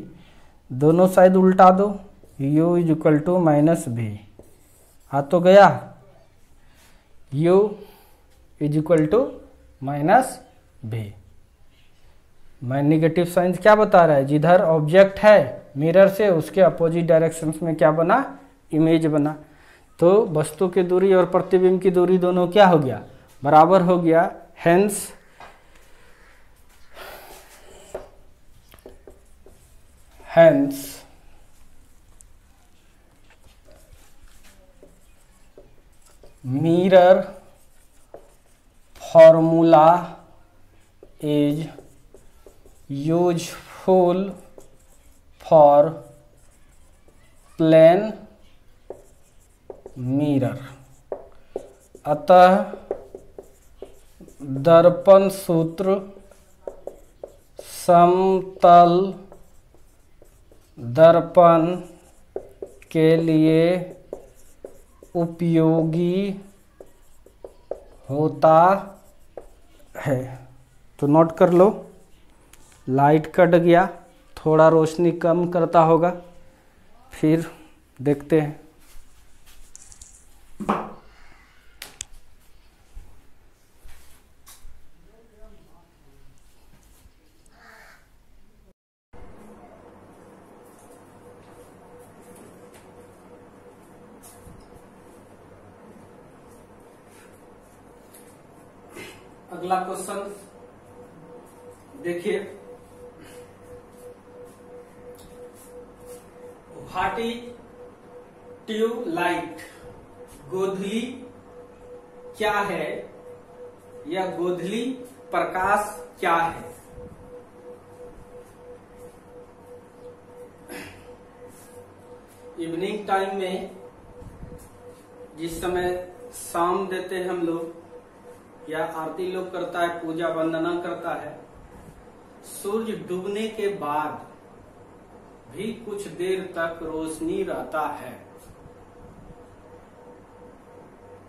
दोनों साइड उल्टा दो, u = -v, आ तो गया, u = -v। मैं निगेटिव साइन क्या बता रहा है? जिधर ऑब्जेक्ट है मिरर से उसके अपोजिट डायरेक्शंस में क्या बना? इमेज बना। तो वस्तु की दूरी और प्रतिबिंब की दूरी दोनों क्या हो गया? बराबर हो गया। Hence mirror formula is useful for plane mirror. अतः दर्पण सूत्र समतल दर्पण के लिए उपयोगी होता है। तो नोट कर लो, लाइट कट गया, थोड़ा रोशनी कम करता होगा, फिर देखते हैं। अगला क्वेश्चन देखिए, व्हाट इज ट्यूबलाइट? गोधली क्या है या गोधली प्रकाश क्या है? इवनिंग टाइम में जिस समय शाम देते हैं हम लोग या आरती लोग करता है, पूजा वंदना करता है, सूर्य डूबने के बाद भी कुछ देर तक रोशनी रहता है।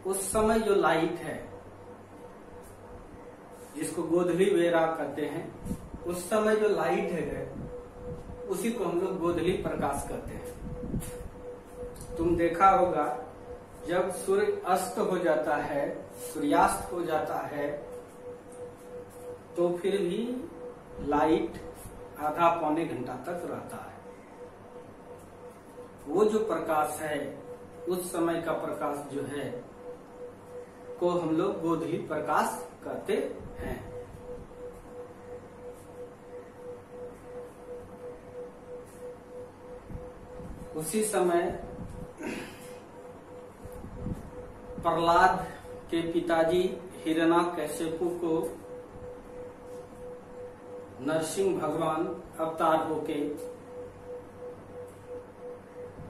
उस समय जो लाइट है, जिसको गोधली वेरा कहते हैं, उस समय जो लाइट है उसी को हम लोग गोधली प्रकाश कहते हैं। तुम देखा होगा जब सूर्य अस्त हो जाता है, सूर्यास्त हो जाता है, तो फिर भी लाइट आधा पौने घंटा तक रहता है। वो जो प्रकाश है, उस समय का प्रकाश जो है को हम लोग गोधली प्रकाश कहते हैं। उसी समय प्रहलाद के पिताजी हिरण्यकशिपु को नरसिंह भगवान अवतार होके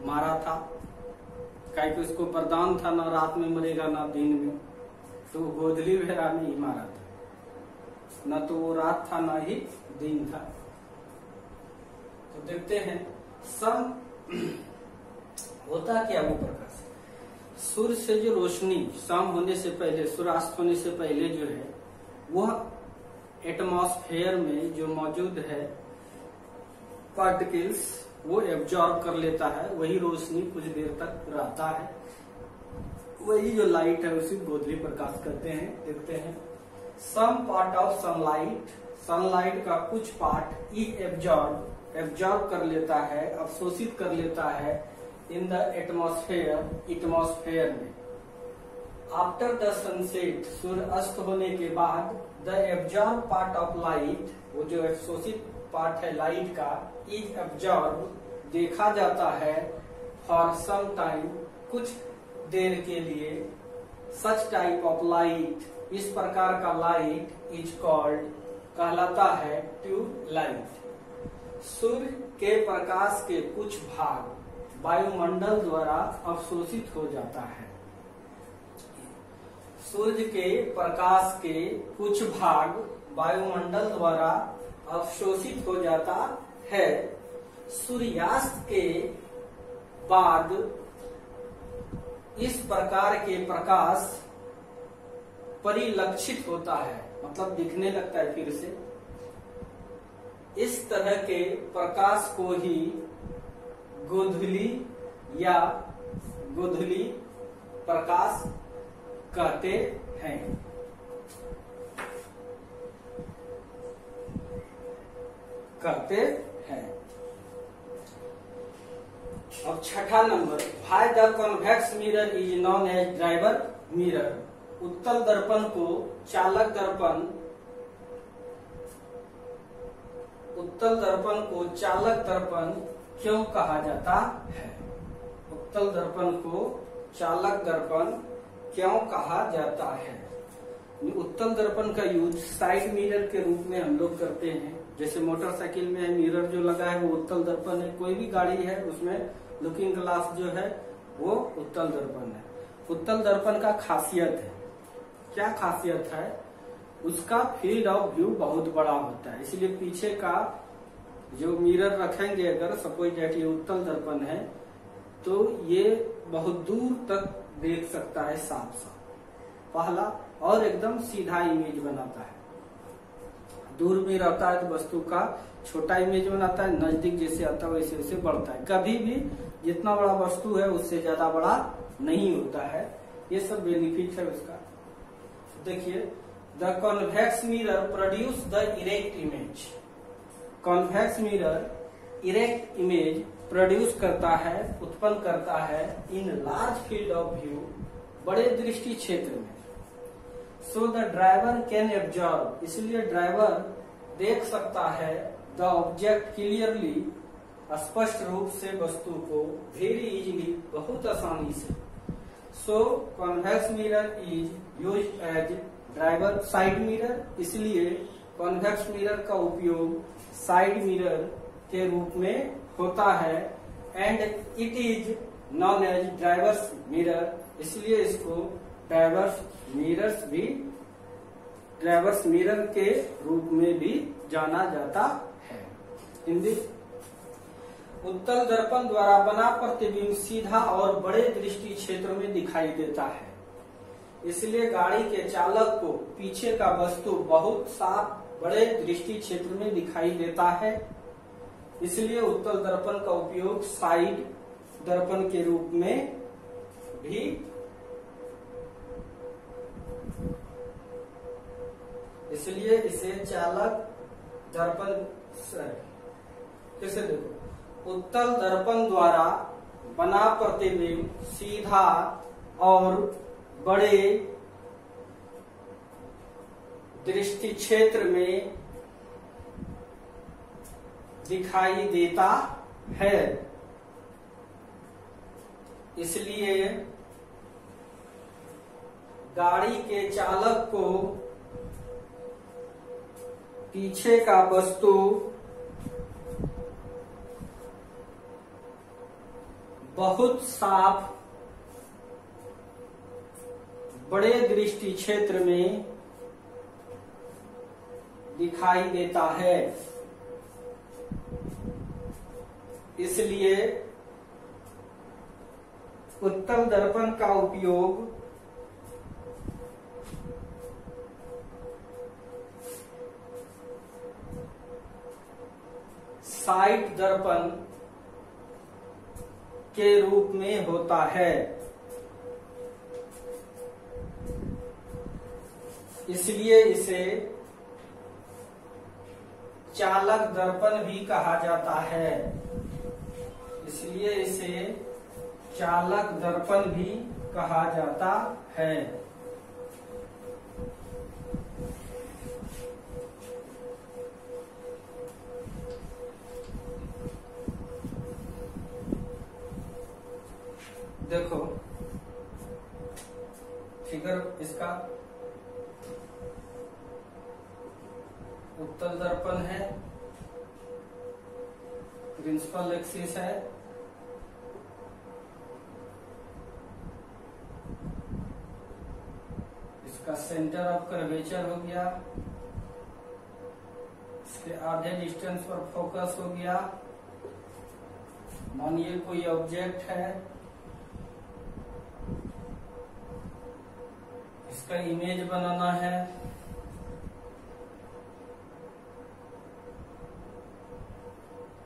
मारा था। काहे कि उसको वरदान था, न रात में मरेगा न दिन में, तो वो गोधली वेरा में ही मारा था। न तो वो रात था न ही दिन था। तो देखते हैं सन होता क्या वो प्रकाश। सूर्य से जो रोशनी शाम होने से पहले, सूर्यास्त होने से पहले जो है, वह एटमॉस्फेयर में जो मौजूद है पार्टिकल्स, वो एब्जॉर्ब कर लेता है। वही रोशनी कुछ देर तक रहता है। वही जो लाइट है उसी गोधली प्रकाश कहते हैं। देखते हैं, some part of sunlight, sunlight का कुछ पार्ट इज एब्जॉर्ब कर लेता है, अवशोषित कर लेता है इन द एटमॉस्फेयर में। आफ्टर द सनसेट, सूर्य अस्त होने के बाद, the absorb part of light, वो जो अवशोषित पार्ट है लाइट का, इज एब्जॉर्ब, देखा जाता है, फॉर सम टाइम, कुछ देर के लिए। सच टाइप ऑफ लाइट, इस प्रकार का लाइट इज कॉल्ड, कहलाता है ट्यूबलाइट। सूर्य के प्रकाश के कुछ भाग वायुमंडल द्वारा अवशोषित हो जाता है। सूर्य के प्रकाश के कुछ भाग वायुमंडल द्वारा अवशोषित हो जाता है। सूर्यास्त के बाद इस प्रकार के प्रकाश परिलक्षित होता है, मतलब दिखने लगता है फिर से। इस तरह के प्रकाश को ही गोधली या गोधली प्रकाश कहते हैं। अब छठा number, why the convex mirror is known as driver mirror? उत्तल दर्पण को चालक दर्पण, उत्तल दर्पण को चालक दर्पण क्यों कहा जाता है? उत्तल दर्पण को चालक दर्पण क्यों कहा जाता है? उत्तल दर्पण का यूज साइड मिरर के रूप में हम लोग करते हैं। जैसे मोटरसाइकिल में मिरर जो लगा है वो उत्तल दर्पण है। कोई भी गाड़ी है उसमें लुकिंग ग्लास जो है वो उत्तल दर्पण है। उत्तल दर्पण का खासियत है, क्या खासियत है? उसका फील्ड ऑफ व्यू बहुत बड़ा होता है, इसलिए पीछे का जो मिरर रखेंगे, अगर सपोज दैट ये उत्तल दर्पण है, तो ये बहुत दूर तक देख सकता है साफ साफ, पहला, और एकदम सीधा इमेज बनाता है। दूर में रहता है तो वस्तु का छोटा इमेज बनाता है, नजदीक जैसे आता है वैसे वैसे बढ़ता है, कभी भी जितना बड़ा वस्तु है उससे ज्यादा बड़ा नहीं होता है। ये सब बेनिफिट है उसका। देखिए, the convex mirror produce the erect image. Convex mirror erect image produce करता है, उत्पन्न करता है in large field of view, बड़े दृष्टि क्षेत्र में। So the driver can observe, इसलिए ड्राइवर देख सकता है द ऑब्जेक्ट क्लियरली, स्पष्ट रूप से वस्तु को, वेरी इजीली, बहुत आसानी से। So convex mirror is used as driver side mirror, इसलिए कॉन्वेक्स मिरर का उपयोग साइड मिरर के रूप में होता है। And it is known as drivers mirror, इसलिए इसको ड्राइवर्स मिरर के रूप में भी जाना जाता है। हिंदी, उत्तल दर्पण द्वारा बना प्रतिबिंब सीधा और बड़े दृष्टि क्षेत्र में दिखाई देता है, इसलिए गाड़ी के चालक को पीछे का वस्तु बहुत साफ बड़े दृष्टि क्षेत्र में दिखाई देता है। इसलिए उत्तल दर्पण का उपयोग साइड दर्पण के रूप में भी, इसलिए इसे चालक दर्पण, कैसे देखो, उत्तल दर्पण द्वारा बना प्रतिबिंब सीधा और बड़े दृष्टि क्षेत्र में दिखाई देता है, इसलिए गाड़ी के चालक को पीछे का वस्तु बहुत साफ बड़े दृष्टि क्षेत्र में दिखाई देता है, इसलिए उत्तल दर्पण का उपयोग साइड दर्पण के रूप में होता है, इसलिए इसे चालक दर्पण भी कहा जाता है, इसलिए इसे चालक दर्पण भी कहा जाता है। देखो फिगर इसका, उत्तल दर्पण है, प्रिंसिपल एक्सिस है, इसका सेंटर ऑफ कर्वेचर हो गया, इसके आधे डिस्टेंस पर फोकस हो गया। मानिए कोई ऑब्जेक्ट है, इसका इमेज बनाना है,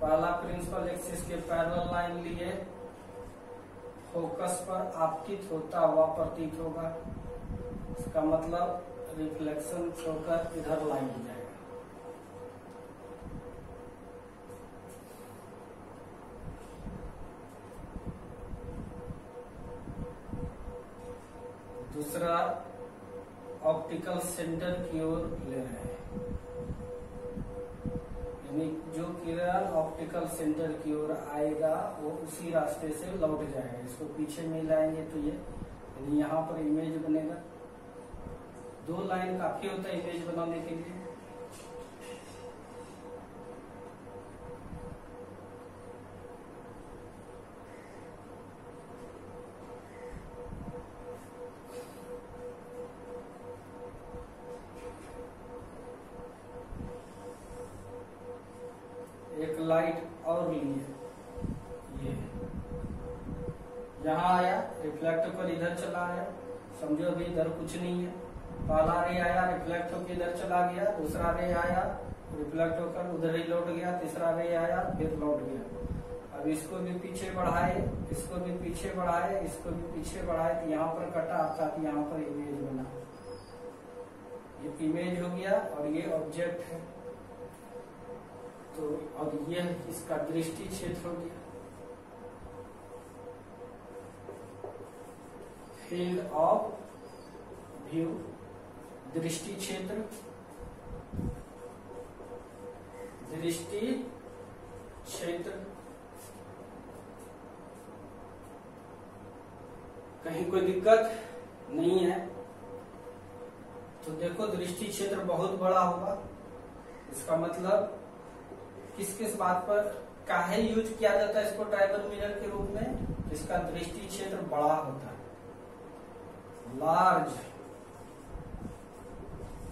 पहला प्रिंसिपल एक्सिस के पैरेलल लाइन लिए, फोकस पर आपतित होता हुआ प्रतीत होगा, इसका मतलब रिफ्लेक्शन होकर इधर लाइन हो जाएगा। दूसरा ऑप्टिकल सेंटर की ओर ले रहे हैं, यानी जो किरण ऑप्टिकल सेंटर की ओर आएगा वो उसी रास्ते से लौट जाएगा। इसको पीछे में लाएंगे तो ये, यानी यहाँ पर इमेज बनेगा। 2 लाइन काफी होता है इमेज बनाने के लिए। लाइट और लिए, ये यहाँ आया, रिफ्लेक्ट होकर इधर चला आया, समझो अभी इधर कुछ नहीं है, पहला रे आया रिफ्लेक्ट होकर इधर चला गया, दूसरा रे आया रिफ्लेक्ट होकर उधर ही लौट गया, तीसरा रे आया फिर लौट गया। अब इसको भी पीछे बढ़ाए, इसको भी पीछे बढ़ाए, इसको भी पीछे बढ़ाए, तो यहाँ पर कटा अर्थात यहाँ पर इमेज बना, ये इमेज हो गया और ये ऑब्जेक्ट है। तो अब ये इसका दृष्टि क्षेत्र हो गया, फील्ड ऑफ व्यू, दृष्टि क्षेत्र, दृष्टि क्षेत्र। कहीं कोई दिक्कत नहीं है? तो देखो दृष्टि क्षेत्र बहुत बड़ा होगा, इसका मतलब किस किस बात पर काहे यूज किया जाता है इसको ट्राइबल मिरर के रूप में? इसका दृष्टि क्षेत्र बड़ा होता है, लार्ज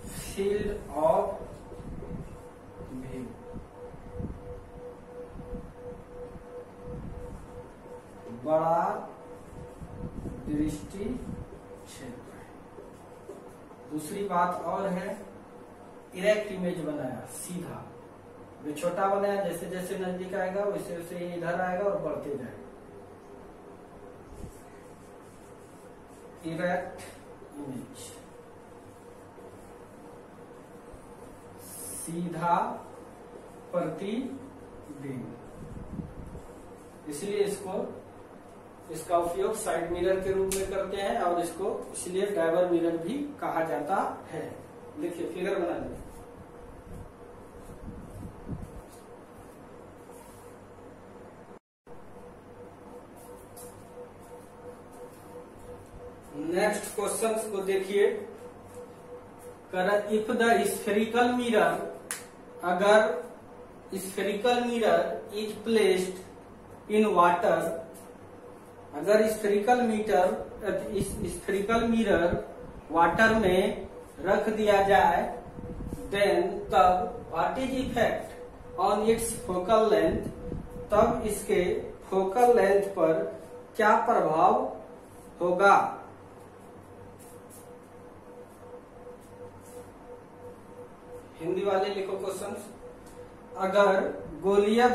फील्ड ऑफ व्यू, बड़ा दृष्टि क्षेत्र है। दूसरी बात और है, इरेक्ट इमेज बनाया, सीधा, जो छोटा बनाया जैसे जैसे नजदीक आएगा वैसे वैसे इधर आएगा और बढ़ते जाएगा। इरेक्ट इमेज, सीधा प्रतिबिंब, इसलिए इसका उपयोग साइड मिरर के रूप में करते हैं और इसको इसलिए ट्राइबल मिरर भी कहा जाता है। देखिए फिगर बना लीजिए। नेक्स्ट क्वेश्चन को देखिए, इफ द स्फेरिकल मिरर, अगर spherical mirror is placed in water, अगर स्फेरिकल मिरर वाटर में रख दिया जाए, देन तब what is effect on it's focal length, तब इसके फोकल लेंथ पर क्या प्रभाव होगा? हिंदी वाले लिखो क्वेश्चन। अगर गोलीय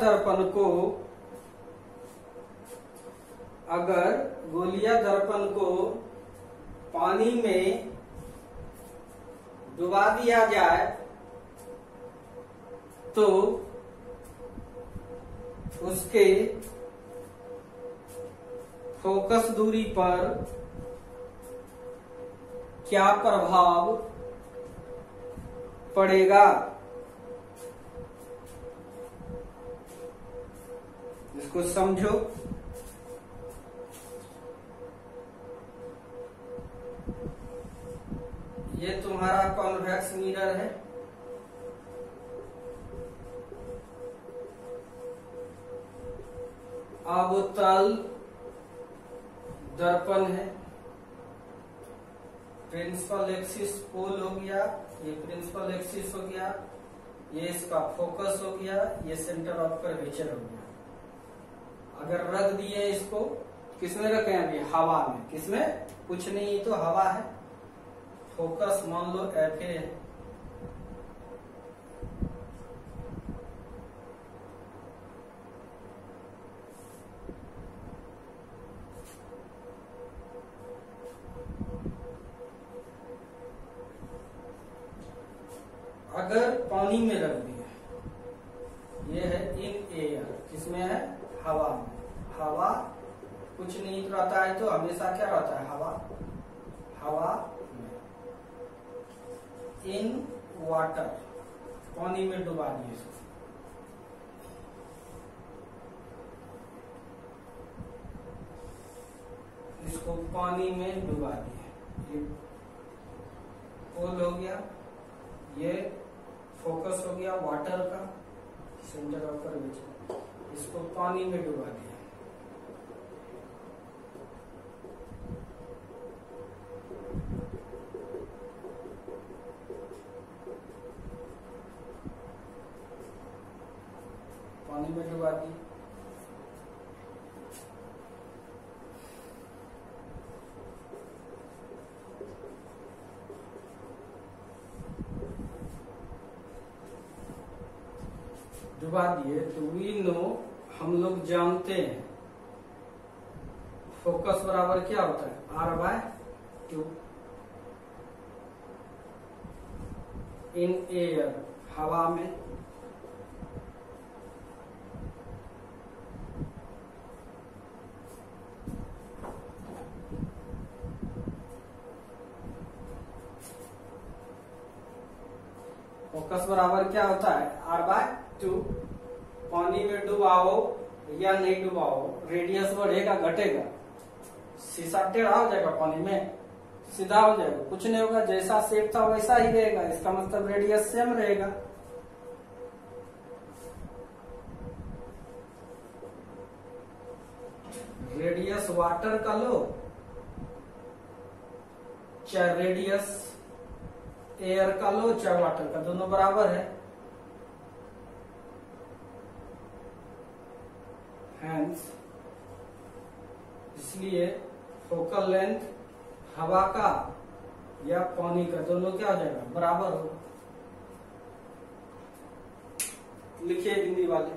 दर्पण को पानी में डुबा दिया जाए तो उसके फोकस दूरी पर क्या प्रभाव पड़ेगा? इसको समझो। ये तुम्हारा कॉन्वेक्स मिरर है, अवतल दर्पण है, प्रिंसिपल एक्सिस पोल हो गया, ये प्रिंसिपल एक्सिस हो गया, ये इसका फोकस हो गया, ये सेंटर ऑफ कर्वेचर हो गया। अगर रख दिए इसको, किसमें रखे हैं अभी? हवा में। किसमें? कुछ नहीं, तो हवा है। फोकस मान लो एफ ए है, अगर पानी में रख दिया, ये है इन एयर, किसमें है? हवा में। हवा कुछ नहीं रहता है तो हमेशा क्या रहता है? हवा में। इन वाटर, पानी में डुबा दिए इसको पानी में डुबा दिए, ये पोल हो गया, ये फोकस हो गया वाटर का, सेंटर ऑफ कर्वेचर, इसको पानी में डुबा दिया। पानी में डुबा दिए, तो वी नो, हम लोग जानते हैं, फोकस बराबर क्या होता है, R/2 इन एयर, हवा में, फोकस बराबर क्या होता है, R/2। पानी में डुबाओ या नहीं डुबाओ, रेडियस बढ़ेगा घटेगा, शीशा टेढ़ा हो जाएगा, पानी में सीधा हो जाएगा, कुछ नहीं होगा, जैसा शेप था वैसा ही रहेगा, इसका मतलब रेडियस सेम रहेगा। रेडियस वाटर का लो चाहे रेडियस एयर का लो चाहे वाटर का, दोनों बराबर है। हैंस इसलिए फोकल लेंथ हवा का या पानी का, दोनों क्या हो जाएगा, बराबर होगा। लिखिए हिंदी वाले,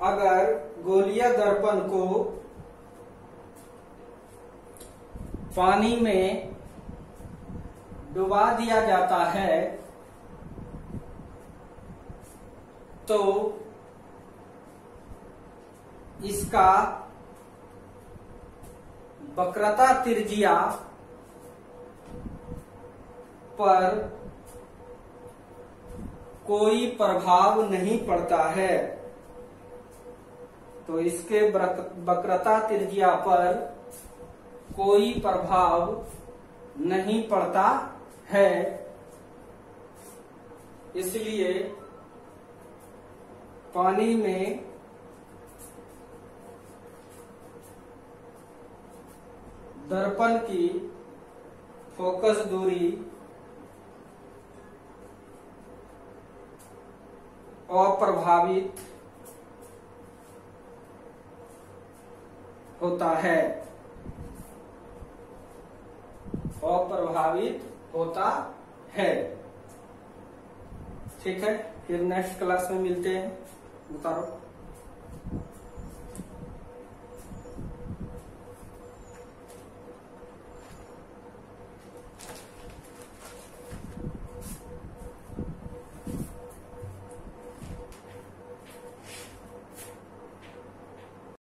अगर गोलीय दर्पण को पानी में डुबा दिया जाता है तो इसका वक्रता त्रिज्या पर कोई प्रभाव नहीं पड़ता है। तो इसके वक्रता त्रिज्या पर कोई प्रभाव नहीं पड़ता है, इसलिए पानी में दर्पण की फोकस दूरी अप्रभावित होता है, अप्रभावित होता है। ठीक है, फिर नेक्स्ट क्लास में मिलते हैं। उतारो।